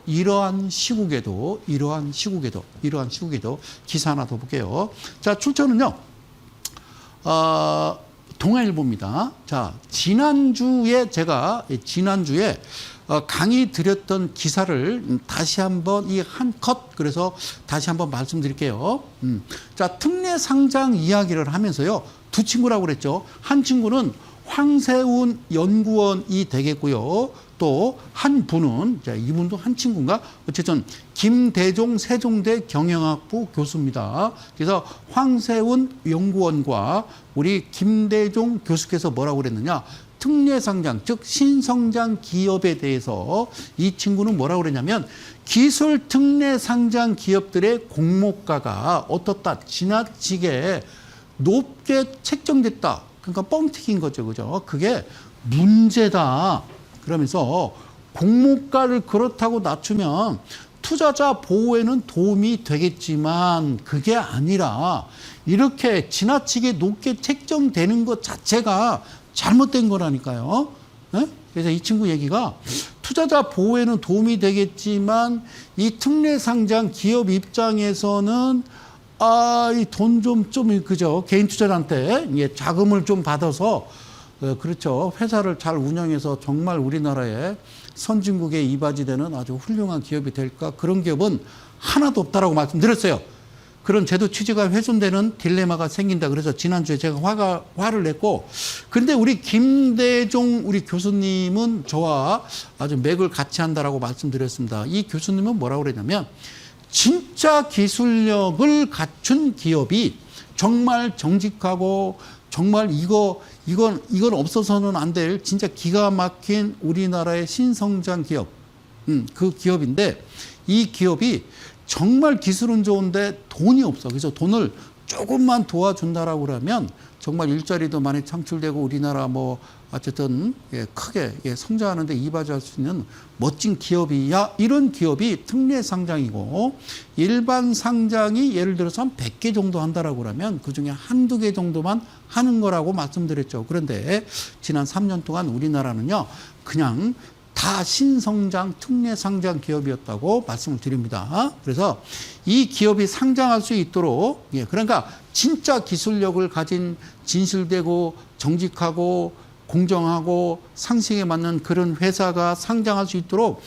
이러한 시국에도 기사 하나 더 볼게요. 자, 출처는요. 동아일보입니다. 자, 지난주에 강의 드렸던 기사를 다시 한번 이 한 컷, 그래서 다시 한번 말씀드릴게요. 자, 특례 상장 이야기를 하면서요. 두 친구라고 그랬죠. 한 친구는 황세운 연구원이 되겠고요. 또 한 분은, 자, 이분도 한 친구인가? 어쨌든 김대종 세종대 경영학부 교수입니다. 그래서 황세운 연구원과 우리 김대종 교수께서 뭐라고 그랬느냐? 특례상장, 즉 신성장 기업에 대해서 이 친구는 뭐라고 그랬냐면 기술 특례상장 기업들의 공모가가 어떻다, 지나치게 높게 책정됐다. 그러니까 뻥튀기인 거죠, 그죠? 그게 문제다. 그러면서 공모가를 그렇다고 낮추면 투자자 보호에는 도움이 되겠지만 그게 아니라 이렇게 지나치게 높게 책정되는 것 자체가 잘못된 거라니까요. 네? 그래서 이 친구 얘기가 투자자 보호에는 도움이 되겠지만 이 특례상장 기업 입장에서는 이 돈 좀 그죠? 개인 투자자한테 자금을 좀 받아서 그렇죠. 회사를 잘 운영해서 정말 우리나라의 선진국의 이바지되는 아주 훌륭한 기업이 될까? 그런 기업은 하나도 없다라고 말씀드렸어요. 그런 제도 취지가 훼손되는 딜레마가 생긴다. 그래서 지난주에 제가 화를 냈고, 그런데 우리 김대종 우리 교수님은 저와 아주 맥을 같이 한다라고 말씀드렸습니다. 이 교수님은 뭐라고 그랬냐면 진짜 기술력을 갖춘 기업이 정말 정직하고 정말 이건 없어서는 안 될 진짜 기가 막힌 우리나라의 신성장 기업, 그 기업인데 이 기업이 정말 기술은 좋은데 돈이 없어. 그래서 돈을 조금만 도와준다라고 그러면 정말 일자리도 많이 창출되고 우리나라 어쨌든 크게 성장하는데 이바지할 수 있는 멋진 기업이야. 이런 기업이 특례 상장이고 일반 상장이 예를 들어서 한 100개 정도 한다라고 그러면 그중에 한두 개 정도만 하는 거라고 말씀드렸죠. 그런데 지난 3년 동안 우리나라는요. 그냥 다 신성장 특례 상장 기업이었다고 말씀을 드립니다. 그래서 이 기업이 상장할 수 있도록 그러니까 진짜 기술력을 가진 진실되고 정직하고 공정하고 상식에 맞는 그런 회사가 상장할 수 있도록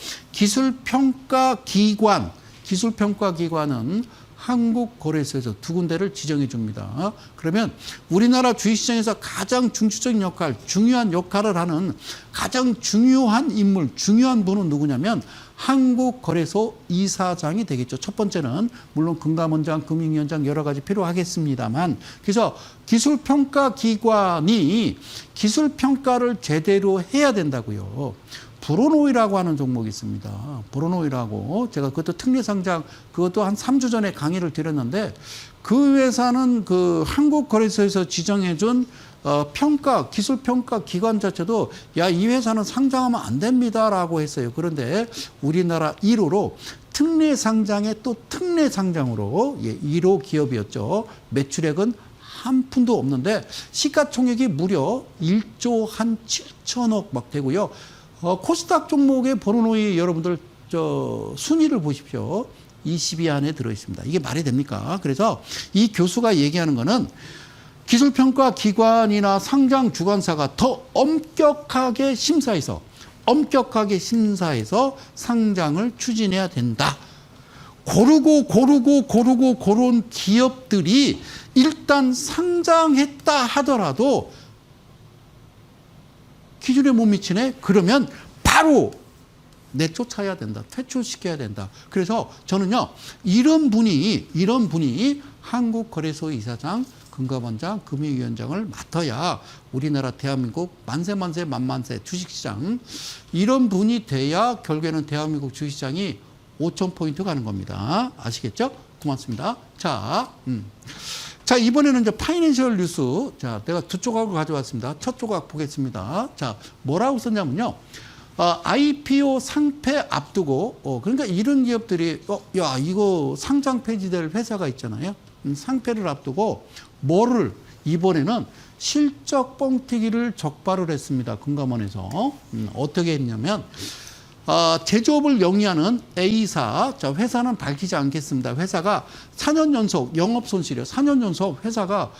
기술평가기관은 한국거래소에서 두 군데를 지정해 줍니다. 그러면 우리나라 주식시장에서 가장 중추적인 역할, 중요한 역할을 하는 가장 중요한 인물, 중요한 분은 누구냐면 한국거래소 이사장이 되겠죠. 첫 번째는 물론 금감원장, 금융위원장 여러 가지 필요하겠습니다만, 그래서 기술평가기관이 기술평가를 제대로 해야 된다고요. 브로노이라고 하는 종목이 있습니다. 브로노이라고 제가 그것도 특례상장 그것도 한 3주 전에 강의를 드렸는데 그 회사는 그 한국거래소에서 지정해준 기술평가 기관 자체도 이 회사는 상장하면 안 됩니다라고 했어요. 그런데 우리나라 1호로 특례상장에 또 특례상장으로 1호 기업이었죠. 매출액은 한 푼도 없는데 시가총액이 무려 1조 한 7천억 막 되고요. 코스닥 종목의 브로노이 여러분들 순위를 보십시오. 20위 안에 들어있습니다. 이게 말이 됩니까? 그래서 이 교수가 얘기하는 거는 기술평가 기관이나 상장 주관사가 더 엄격하게 심사해서 상장을 추진해야 된다. 고른 기업들이 일단 상장했다 하더라도 기준에 못 미치네? 그러면 바로 내쫓아야 된다. 퇴출시켜야 된다. 그래서 저는요, 이런 분이 한국거래소 이사장, 금감원장, 금융위원장을 맡아야 우리나라 대한민국 만세 주식시장, 이런 분이 돼야 결국에는 대한민국 주식시장이 5,000포인트 가는 겁니다. 아시겠죠? 고맙습니다. 자, 이번에는 이제 파이낸셜 뉴스. 자, 내가 두 조각을 가져왔습니다. 첫 조각 보겠습니다. 자, 뭐라고 썼냐면요. IPO 상패 앞두고, 그러니까 이런 기업들이, 이거 상장 폐지될 회사가 있잖아요. 상패를 앞두고, 이번에는 실적 뻥튀기를 적발을 했습니다. 금감원에서. 어떻게 했냐면, 제조업을 영위하는 A사, 자, 회사는 밝히지 않겠습니다. 회사가 4년 연속 영업 손실이요. 4년 연속 회사가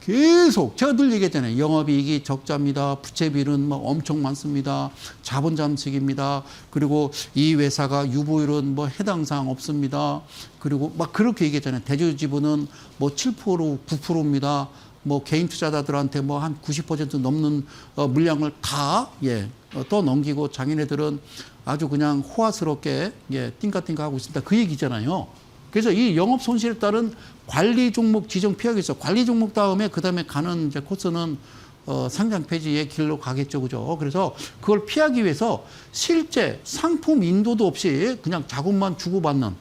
계속 제가 늘 얘기했잖아요. 영업이익이 적자입니다. 부채비율은 막 엄청 많습니다. 자본 잠식입니다. 그리고 이 회사가 유보율은 뭐 해당 사항 없습니다. 그리고 막 그렇게 얘기했잖아요. 대주 지분은 뭐 7%, 9%입니다. 뭐 개인 투자자들한테 뭐 한 90% 넘는 물량을 다 떠넘기고 자기네들은 아주 그냥 호화스럽게 띵까띵까 하고 있습니다. 그 얘기잖아요. 그래서 이 영업 손실에 따른 관리 종목 지정 피하기 있어. 관리 종목 다음에 그다음에 가는 이제 코스는 상장 폐지의 길로 가겠죠, 그죠? 그래서 그걸 피하기 위해서 실제 상품 인도도 없이 그냥 자금만 주고받는.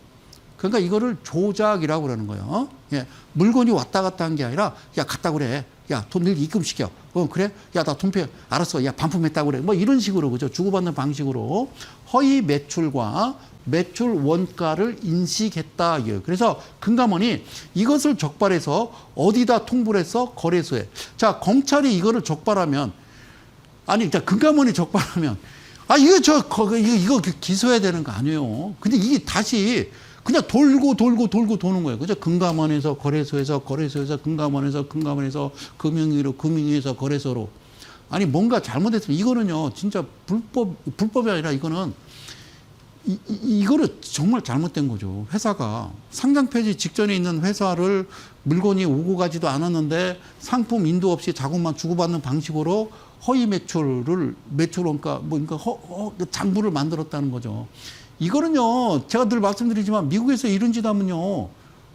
그러니까 이거를 조작이라고 그러는 거예요. 물건이 왔다 갔다 한 게 아니라 야 갔다 그래. 야 돈 늘 입금시켜. 그래? 야 나 돈 필요. 알았어. 야 반품했다고 그래. 뭐 이런 식으로 그죠? 주고받는 방식으로 허위 매출과 매출 원가를 인식했다. 그래서 금감원이 이것을 적발해서 어디다 통보를 해서 거래소에. 자, 검찰이 이거를 적발하면 아니, 자, 금감원이 적발하면 이거 기소해야 되는 거 아니에요. 근데 이게 다시 그냥 돌고 도는 거예요. 그죠? 금감원에서 거래소에서 금감원에서 금융위에서 거래소로. 아니, 뭔가 잘못했으면 이거는요, 진짜 불법이 아니라 이거는 이거를 정말 잘못된 거죠. 회사가 상장 폐지 직전에 있는 회사를 물건이 오고 가지도 않았는데 상품 인도 없이 자금만 주고받는 방식으로 허위 매출 원가 그러니까 장부를 만들었다는 거죠. 이거는요, 제가 늘 말씀드리지만 미국에서 이런 짓 하면요,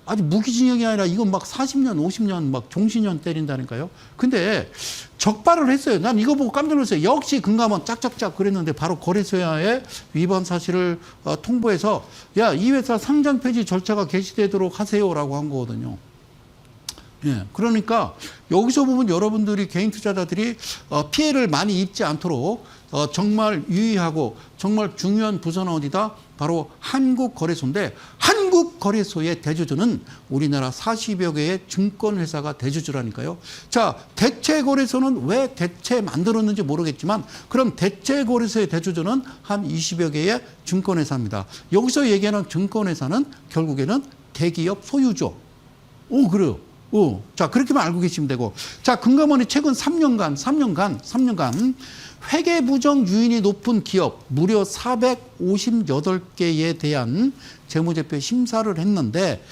아주 무기징역이 아니라 이건 막 40년, 50년 막 종신형 때린다니까요. 근데 적발을 했어요. 난 이거 보고 깜짝 놀랐어요. 역시 금감원 짝짝짝 그랬는데 바로 거래소에 위반 사실을 통보해서 야, 이 회사 상장 폐지 절차가 개시되도록 하세요라고 한 거거든요. 그러니까 여기서 보면 여러분들이 개인 투자자들이 피해를 많이 입지 않도록 정말 유의하고 정말 중요한 부서는 어디다? 바로 한국거래소인데 한국거래소의 대주주는 우리나라 40여 개의 증권회사가 대주주라니까요. 자, 대체거래소는 왜 대체 만들었는지 모르겠지만 그럼 대체거래소의 대주주는 한 20여 개의 증권회사입니다. 여기서 얘기하는 증권회사는 결국에는 대기업 소유주. 그래요. 자, 그렇게만 알고 계시면 되고. 자, 금감원이 최근 3년간 회계 부정 유인이 높은 기업 무려 458개에 대한 재무제표 심사를 했는데,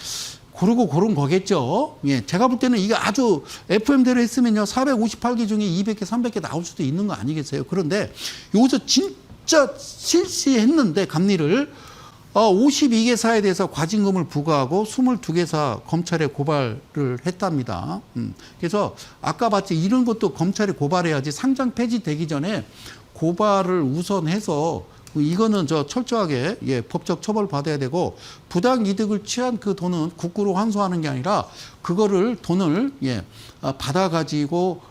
그런 거겠죠. 제가 볼 때는 이게 아주 FM대로 했으면요, 458개 중에 200개, 300개 나올 수도 있는 거 아니겠어요? 그런데 여기서 진짜 실시했는데, 감리를 52개사에 대해서 과징금을 부과하고 22개사 검찰에 고발을 했답니다. 그래서 아까 봤지 이런 것도 검찰에 고발해야지 상장 폐지되기 전에 고발을 우선해서 이거는 철저하게 법적 처벌 받아야 되고 부당 이득을 취한 그 돈은 국고로 환수하는 게 아니라 그거를 돈을 받아가지고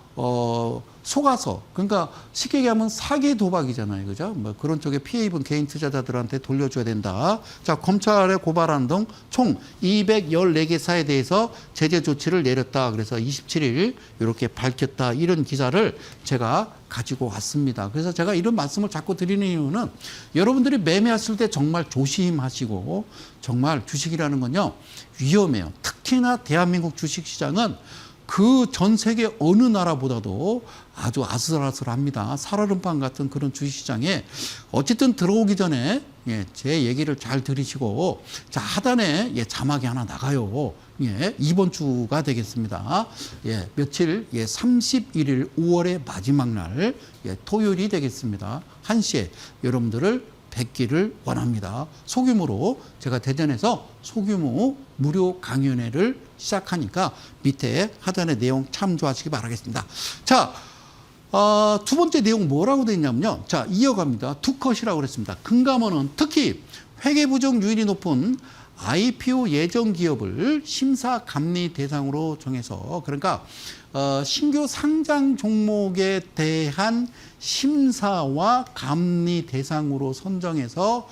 속아서, 그러니까 쉽게 얘기하면 사기 도박이잖아요. 그죠? 뭐 그런 쪽에 피해 입은 개인 투자자들한테 돌려줘야 된다. 자, 검찰에 고발하는 등 총 214개사에 대해서 제재 조치를 내렸다. 그래서 27일 이렇게 밝혔다. 이런 기사를 제가 가지고 왔습니다. 그래서 제가 이런 말씀을 자꾸 드리는 이유는 여러분들이 매매하실 때 정말 조심하시고, 정말 주식이라는 건요, 위험해요. 특히나 대한민국 주식시장은 그 전 세계 어느 나라보다도 아주 아슬아슬합니다. 살얼음판 같은 그런 주식시장에 어쨌든 들어오기 전에 제 얘기를 잘 들으시고, 자, 하단에 자막이 하나 나가요. 이번 주가 되겠습니다. 며칠 31일 5월의 마지막 날 토요일이 되겠습니다. 1시에 여러분들을 뵙기를 원합니다. 소규모로 제가 대전에서 소규모 무료 강연회를 시작하니까 밑에 하단의 내용 참조하시기 바라겠습니다. 자, 두 번째 내용 뭐라고 되어 있냐면요. 자, 이어갑니다. 투컷이라고 그랬습니다. 금감원은 특히 회계부정 유인이 높은 IPO 예정 기업을 심사 감리 대상으로 정해서, 그러니까 신규 상장 종목에 대한 심사와 감리 대상으로 선정해서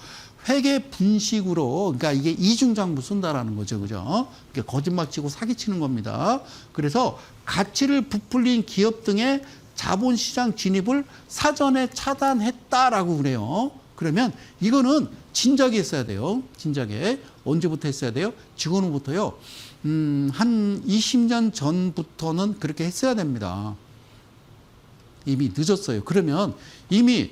회계 분식으로, 그러니까 이게 이중장부 쓴다라는 거죠. 그죠? 거짓말 치고 사기치는 겁니다. 그래서 가치를 부풀린 기업 등의 자본시장 진입을 사전에 차단했다라고 그래요. 그러면 이거는 진작에 했어야 돼요. 진작에. 언제부터 했어야 돼요? 직원으로부터요. 한 20년 전부터는 그렇게 했어야 됩니다. 이미 늦었어요. 그러면 이미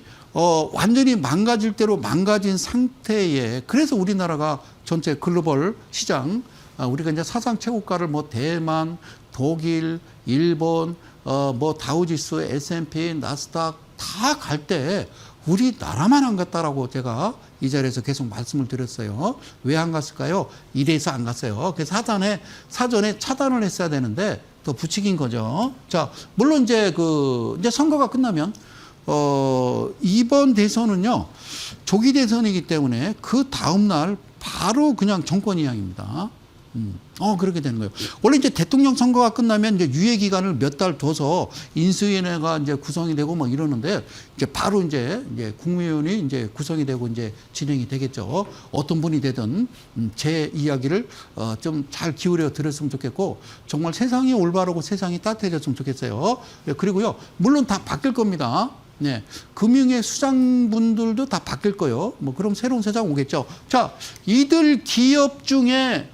완전히 망가질 대로 망가진 상태에, 그래서 우리나라가 전체 글로벌 시장, 우리가 이제 사상 최고가를 뭐 대만, 독일, 일본, 뭐 다우지수, S&P, 나스닥 다 갈 때 우리나라만 안 갔다라고 제가 이 자리에서 계속 말씀을 드렸어요. 왜 안 갔을까요? 이래서 안 갔어요. 그래서 사전에 차단을 했어야 되는데 더 부추긴 거죠. 자, 물론 이제 이제 선거가 끝나면 이번 대선은요, 조기 대선이기 때문에 그 다음날 바로 그냥 정권 이양입니다. 그렇게 되는 거예요. 원래 이제 대통령 선거가 끝나면 이제 유예 기간을 몇 달 둬서 인수위원회가 이제 구성이 되고 뭐 이러는데, 이제 바로 이제 국무위원이 이제 구성이 되고 이제 진행이 되겠죠. 어떤 분이 되든 제 이야기를 좀 잘 기울여 들었으면 좋겠고, 정말 세상이 올바르고 세상이 따뜻해졌으면 좋겠어요. 그리고요, 물론 다 바뀔 겁니다. 네. 금융의 수장분들도 다 바뀔 거예요. 뭐, 그럼 새로운 세상 오겠죠. 자, 이들 기업 중에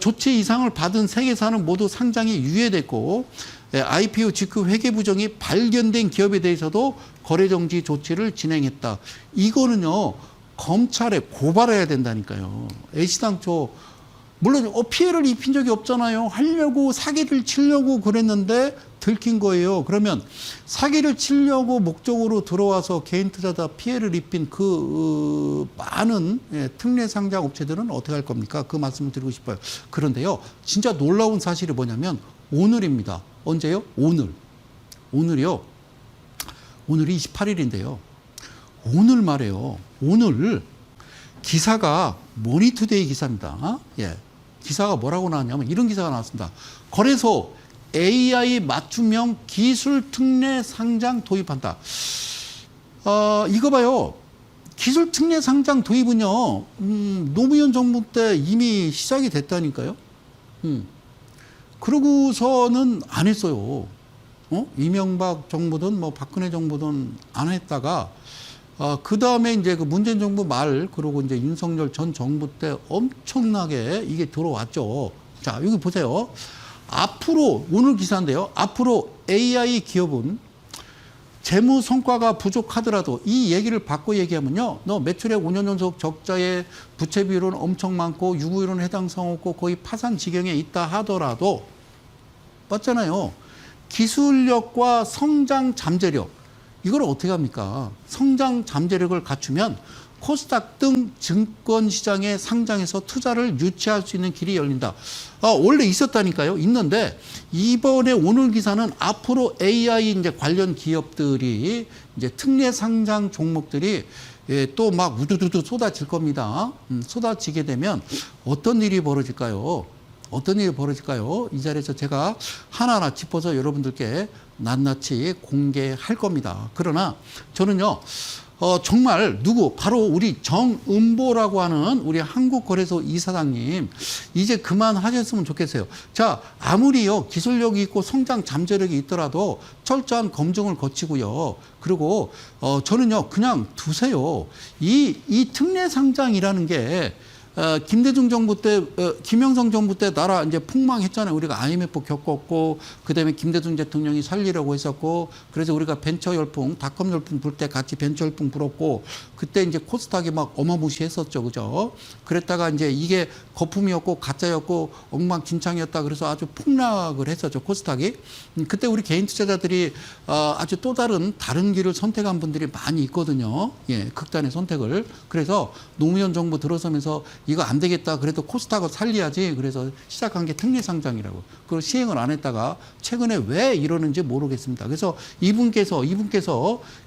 조치 이상을 받은 세계사는 모두 상장이 유예됐고, IPO 직후 회계 부정이 발견된 기업에 대해서도 거래 정지 조치를 진행했다. 이거는요, 검찰에 고발해야 된다니까요. 애시당초 물론 피해를 입힌 적이 없잖아요. 하려고 사기를 치려고 그랬는데 들킨 거예요. 그러면 사기를 치려고 목적으로 들어와서 개인 투자자 피해를 입힌 그 많은 특례 상장 업체들은 어떻게 할 겁니까? 그 말씀을 드리고 싶어요. 그런데요, 진짜 놀라운 사실이 뭐냐면 오늘입니다. 언제요? 오늘이요. 오늘이 28일인데요. 오늘 말이에요. 오늘 기사가 모니투데이 기사입니다. 예. 기사가 뭐라고 나왔냐면 이런 기사가 나왔습니다. 거래소 AI 맞춤형 기술 특례 상장 도입한다. 이거 봐요. 기술 특례 상장 도입은요, 노무현 정부 때 이미 시작이 됐다니까요. 그러고서는 안 했어요. 이명박 정부든 뭐 박근혜 정부든 안 했다가, 그 다음에 이제 그 문재인 정부 말, 그리고 이제 윤석열 전 정부 때 엄청나게 이게 들어왔죠. 자, 여기 보세요. 앞으로, 오늘 기사인데요. 앞으로 AI 기업은 재무 성과가 부족하더라도, 이 얘기를 바꿔 얘기하면요, 너 매출액 5년 연속 적자에 부채 비율은 엄청 많고 유구율은 해당성 없고 거의 파산 지경에 있다 하더라도, 맞잖아요. 기술력과 성장 잠재력, 이걸 어떻게 합니까? 성장 잠재력을 갖추면 코스닥 등 증권시장에 상장해서 투자를 유치할 수 있는 길이 열린다. 원래 있었다니까요. 있는데 이번에 오늘 기사는 앞으로 AI 이제 관련 기업들이 이제 특례 상장 종목들이 또 막 우두두두 쏟아질 겁니다. 쏟아지게 되면 어떤 일이 벌어질까요? 어떤 일이 벌어질까요? 이 자리에서 제가 하나하나 짚어서 여러분들께 낱낱이 공개할 겁니다. 그러나 저는요, 정말 바로 우리 정은보라고 하는 우리 한국거래소 이사장님, 이제 그만하셨으면 좋겠어요. 자, 아무리요, 기술력이 있고 성장 잠재력이 있더라도 철저한 검증을 거치고요. 그리고, 저는요, 그냥 두세요. 이 특례 상장이라는 게, 김대중 정부 때, 김영삼 정부 때 나라 이제 폭망했잖아요. 우리가 IMF 겪었고, 그 다음에 김대중 대통령이 살리려고 했었고, 그래서 우리가 벤처 열풍, 닷컴 열풍 불 때 같이 벤처 열풍 불었고, 그때 이제 코스닥이 막 어마무시했었죠. 그죠? 그랬다가 이제 이게 거품이었고, 가짜였고, 엉망진창이었다. 그래서 아주 폭락을 했었죠. 코스닥이. 그때 우리 개인 투자자들이 아주 또 다른 길을 선택한 분들이 많이 있거든요. 예, 극단의 선택을. 그래서 노무현 정부 들어서면서 이거 안 되겠다. 그래도 코스닥을 살려야지. 그래서 시작한 게 특례 상장이라고. 그걸 시행을 안 했다가 최근에 왜 이러는지 모르겠습니다. 그래서 이분께서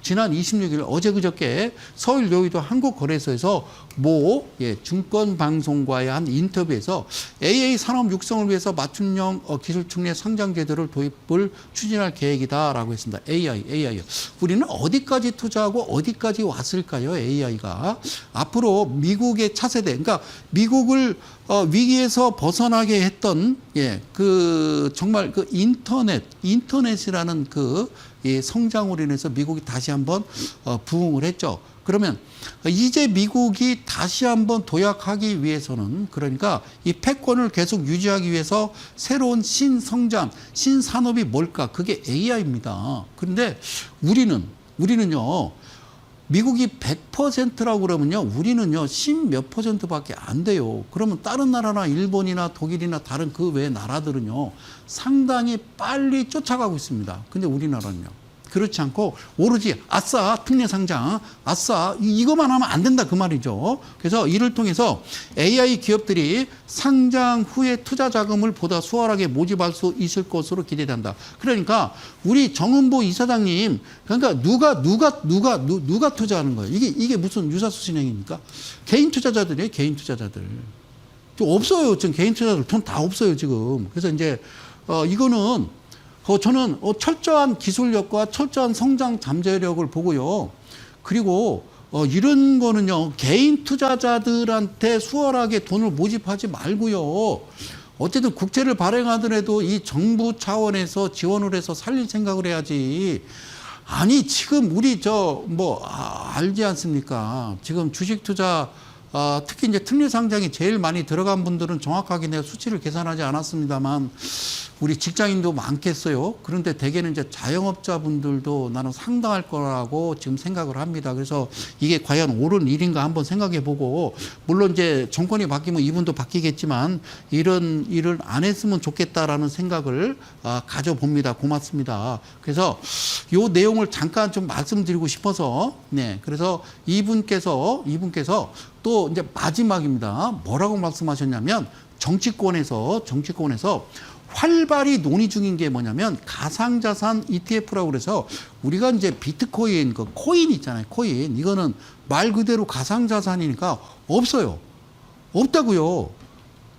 지난 26일 어제 그저께 서울 여의도 한국거래소에서 증권방송과의 한 인터뷰에서 AI 산업 육성을 위해서 맞춤형 기술 특례 상장 제도를 도입을 추진할 계획이다라고 했습니다. AI. 우리는 어디까지 투자하고 어디까지 왔을까요? AI가. 앞으로 미국의 차세대, 그러니까 미국을 위기에서 벗어나게 했던 그 정말 그 인터넷이라는 그 성장으로 인해서 미국이 다시 한번 부흥을 했죠. 그러면 이제 미국이 다시 한번 도약하기 위해서는, 그러니까 이 패권을 계속 유지하기 위해서 새로운 신성장, 신산업이 뭘까? 그게 AI입니다. 그런데 우리는요, 미국이 100%라고 그러면요, 우리는요, 10몇 %밖에 안 돼요. 그러면 다른 나라나 일본이나 독일이나 다른 그 외의 나라들은요, 상당히 빨리 쫓아가고 있습니다. 근데 우리나라는요, 그렇지 않고 오로지 아싸 특례 상장, 아싸 이것만 하면 안 된다 그 말이죠. 그래서 이를 통해서 AI 기업들이 상장 후에 투자 자금을 보다 수월하게 모집할 수 있을 것으로 기대된다. 그러니까 우리 정은보 이사장님, 그러니까 누가 투자하는 거예요? 이게 무슨 유사수신행입니까? 개인 투자자들이에요, 개인 투자자들. 좀 없어요, 지금 개인 투자자들 돈 다 없어요 지금. 그래서 이제 이거는 저는 철저한 기술력과 철저한 성장 잠재력을 보고요. 그리고 이런 거는요, 개인 투자자들한테 수월하게 돈을 모집하지 말고요. 어쨌든 국채를 발행하더라도 이 정부 차원에서 지원을 해서 살릴 생각을 해야지. 아니 지금 우리 알지 않습니까? 지금 주식 투자 특히 이제 특례 상장이 제일 많이 들어간 분들은 정확하게 내가 수치를 계산하지 않았습니다만 우리 직장인도 많겠어요. 그런데 대개는 이제 자영업자분들도 나는 상당할 거라고 지금 생각을 합니다. 그래서 이게 과연 옳은 일인가 한번 생각해 보고, 물론 이제 정권이 바뀌면 이분도 바뀌겠지만 이런 일을 안 했으면 좋겠다라는 생각을 가져봅니다. 고맙습니다. 그래서 요 내용을 잠깐 좀 말씀드리고 싶어서, 그래서 이분께서 또 이제 마지막입니다. 뭐라고 말씀하셨냐면 정치권에서 활발히 논의 중인 게 뭐냐면 가상자산 ETF라고 그래서 우리가 이제 비트코인, 그 코인 있잖아요. 코인. 이거는 말 그대로 가상자산이니까 없어요. 없다고요.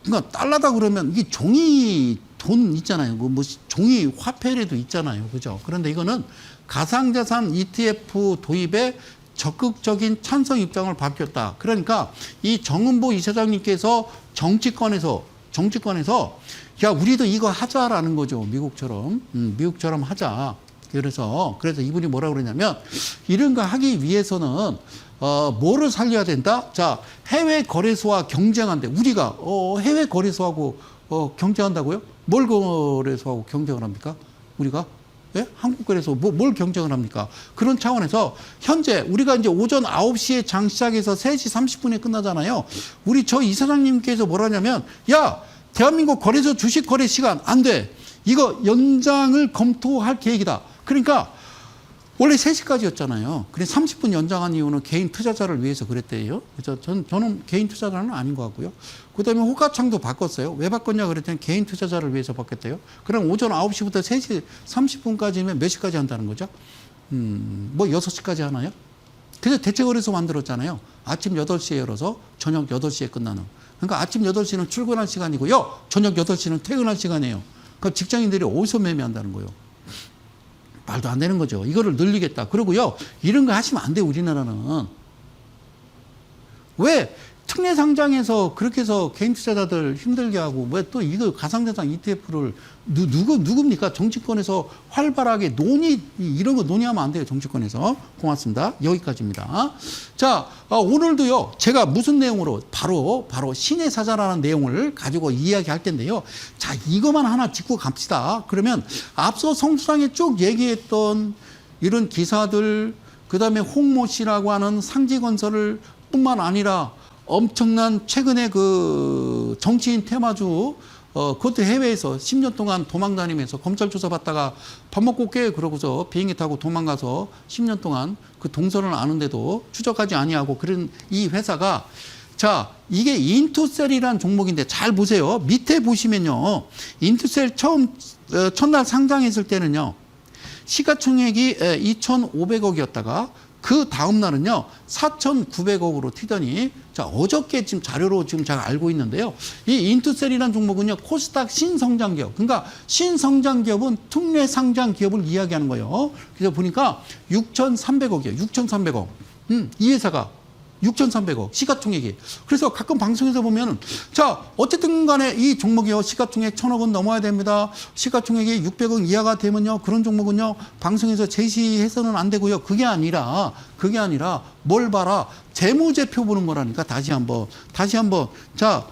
그러니까 달러다 그러면 이게 종이 돈 있잖아요. 뭐 종이 화폐라도 있잖아요. 그죠? 그런데 이거는 가상자산 ETF 도입에 적극적인 찬성 입장을 밝혔다. 그러니까 이 정은보 이사장님께서 정치권에서 야, 우리도 이거 하자라는 거죠. 미국처럼 하자. 그래서 이분이 뭐라고 그러냐면 이런 거 하기 위해서는 뭐를 살려야 된다? 자, 해외 거래소와 경쟁한대. 우리가 해외 거래소하고 경쟁한다고요? 뭘 거래소하고 경쟁을 합니까? 우리가? 예? 한국 거래소 뭘 경쟁을 합니까? 그런 차원에서 현재 우리가 이제 오전 9시에 장 시작해서 3시 30분에 끝나잖아요. 우리 저 이사장님께서 뭐라냐면 야, 대한민국 거래소 주식 거래 시간 안 돼. 이거 연장을 검토할 계획이다. 그러니까 원래 3시까지였잖아요. 그래 30분 연장한 이유는 개인 투자자를 위해서 그랬대요. 그래서 저는 개인 투자자는 아닌 것 같고요. 그다음에 호가창도 바꿨어요. 왜 바꿨냐 그랬더니 개인 투자자를 위해서 바꿨대요. 그럼 오전 9시부터 3시 30분까지면 몇 시까지 한다는 거죠? 6시까지 하나요? 그래서 대체거래소 만들었잖아요. 아침 8시에 열어서 저녁 8시에 끝나는. 그러니까 아침 8시는 출근할 시간이고요. 저녁 8시는 퇴근할 시간이에요. 그럼 직장인들이 어디서 매매한다는 거예요? 말도 안 되는 거죠. 이거를 늘리겠다. 그러고요. 이런 거 하시면 안 돼요. 우리나라는. 왜 특례 상장에서 그렇게 해서 개인 투자자들 힘들게 하고 왜 또 이거 가상자산 ETF를 누굽니까? 정치권에서 활발하게 이런 거 논의하면 안 돼요. 정치권에서. 고맙습니다. 여기까지입니다. 자, 오늘도요. 제가 무슨 내용으로 바로 신의 사자라는 내용을 가지고 이야기할 텐데요. 자, 이것만 하나 짚고 갑시다. 그러면 앞서 성수상에 쭉 얘기했던 이런 기사들, 그다음에 홍모 씨라고 하는 상지건설을 뿐만 아니라 엄청난 최근에 그 정치인 테마주 그것도 해외에서 10년 동안 도망 다니면서 검찰 조사 받다가 밥 먹고 깨 그러고서 비행기 타고 도망가서 10년 동안 그 동선을 아는데도 추적하지 아니하고 그런 이 회사가 자, 이게 인투셀이라는 종목인데 잘 보세요. 밑에 보시면요. 인투셀 첫날 상장했을 때는요. 시가총액이 2,500억이었다가 그 다음 날은요 4,900억으로 튀더니 자 어저께 지금 자료로 지금 제가 알고 있는데요. 이 인투셀이라는 종목은요 코스닥 신성장 기업. 그러니까 신성장 기업은 특례 상장 기업을 이야기하는 거예요. 그래서 보니까 6,300억이에요. 6,300억. 이 회사가 6,300억 시가총액이. 그래서 가끔 방송에서 보면 자 어쨌든 간에 이 종목이요 시가총액 1,000억은 넘어야 됩니다. 시가총액이 600억 이하가 되면요 그런 종목은요 방송에서 제시해서는 안 되고요. 그게 아니라 뭘 봐라 재무제표 보는 거라니까. 다시 한번 자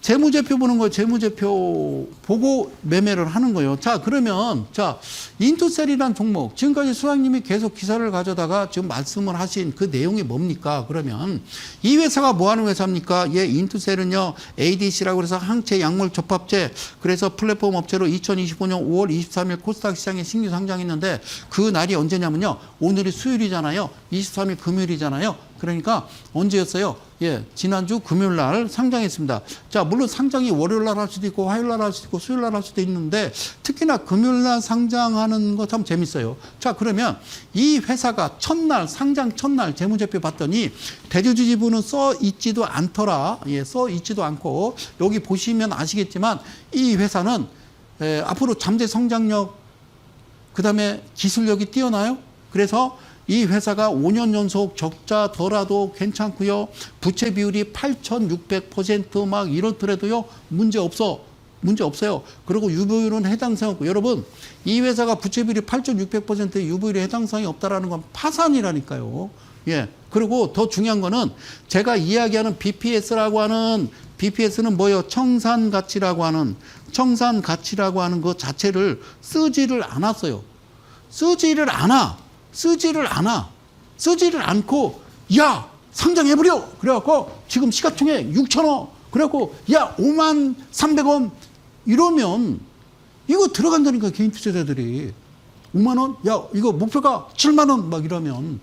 재무제표 보는 거예요. 재무제표 보고 매매를 하는 거예요. 자, 그러면, 자, 인투셀이라는 종목. 지금까지 수학님이 계속 기사를 가져다가 지금 말씀을 하신 그 내용이 뭡니까? 그러면 이 회사가 뭐 하는 회사입니까? 예, 인투셀은요, ADC라고 해서 항체 약물 접합제. 그래서 플랫폼 업체로 2025년 5월 23일 코스닥 시장에 신규 상장했는데 그 날이 언제냐면요. 오늘이 수요일이잖아요. 23일 금요일이잖아요. 그러니까 언제였어요? 예, 지난주 금요일 날 상장했습니다. 자, 물론 상장이 월요일 날 할 수도 있고 화요일 날 할 수도 있고 수요일 날 할 수도 있는데 특히나 금요일 날 상장하는 거 참 재밌어요. 자, 그러면 이 회사가 첫날 상장 첫날 재무제표 봤더니 대주주 지분은 써 있지도 않더라. 예, 써 있지도 않고 여기 보시면 아시겠지만 이 회사는 앞으로 잠재 성장력 그다음에 기술력이 뛰어나요. 그래서 이 회사가 5년 연속 적자더라도 괜찮고요. 부채 비율이 8,600% 막 이렇더라도요. 문제 없어요. 그리고 유보율은 해당 사항 없고 여러분 이 회사가 부채 비율이 8,600%의 유보율이 해당 사항이 없다라는 건 파산이라니까요. 예. 그리고 더 중요한 거는 제가 이야기하는 BPS라고 하는 BPS는 뭐예요? 청산가치라고 하는 그 자체를 쓰지를 않았어요. 쓰지를 않고 야 상장해버려 그래갖고 지금 시가총액 6천억 그래갖고 야 5만 300원 이러면 이거 들어간다니까 개인 투자자들이 5만 원? 야 이거 목표가 7만 원 막 이러면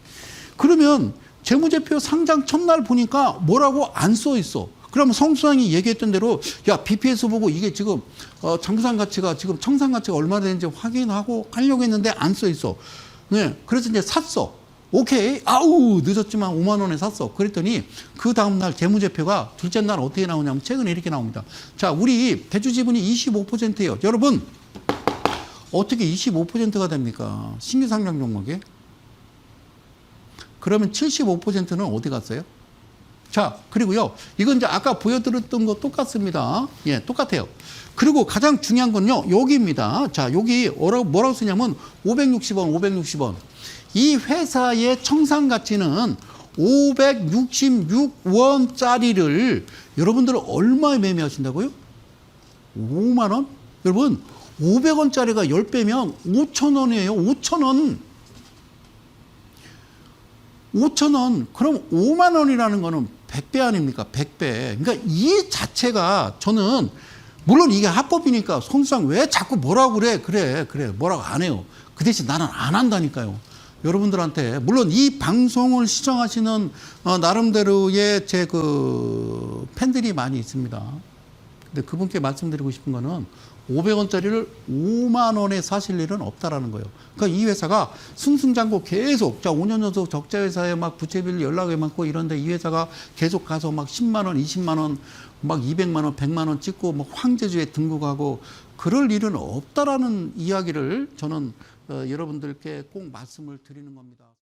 그러면 재무제표 상장 첫날 보니까 뭐라고 안 써 있어. 그러면 성수장이 얘기했던 대로 야 BPS 보고 이게 지금 정산 가치가 지금 청산 가치가 얼마 되는지 확인하고 하려고 했는데 안 써 있어. 네, 그래서 이제 샀어. 오케이. 아우 늦었지만 5만 원에 샀어. 그랬더니 그 다음날 재무제표가 둘째 날 어떻게 나오냐면 최근에 이렇게 나옵니다. 자, 우리 대주 지분이 25%예요. 여러분 어떻게 25%가 됩니까? 신규 상장 종목에? 그러면 75%는 어디 갔어요? 자, 그리고요. 이건 이제 아까 보여드렸던 거 똑같습니다. 예, 똑같아요. 그리고 가장 중요한 건요. 여기입니다. 자, 여기 뭐라고 쓰냐면 560원. 이 회사의 청산 가치는 566원짜리를 여러분들은 얼마에 매매하신다고요? 5만 원? 여러분, 500원짜리가 10배면 5,000원이에요. 5,000원. 그럼 5만 원이라는 거는 100배 아닙니까? 100배. 그러니까 이 자체가 저는 물론 이게 합법이니까 손수상 왜 자꾸 뭐라고 그래. 뭐라고 안 해요. 그 대신 나는 안 한다니까요. 여러분들한테 물론 이 방송을 시청하시는 나름대로의 제 그 팬들이 많이 있습니다. 근데 그분께 말씀드리고 싶은 거는 500원짜리를 5만 원에 사실 일은 없다라는 거예요. 그러니까 이 회사가 승승장구 계속, 자, 5년 연속 적자 회사에 막 부채비를 연락이 많고 이런데 이 회사가 계속 가서 막 10만 원, 20만 원, 막 200만 원, 100만 원 찍고 막 황제주에 등극하고 그럴 일은 없다라는 이야기를 저는 여러분들께 꼭 말씀을 드리는 겁니다.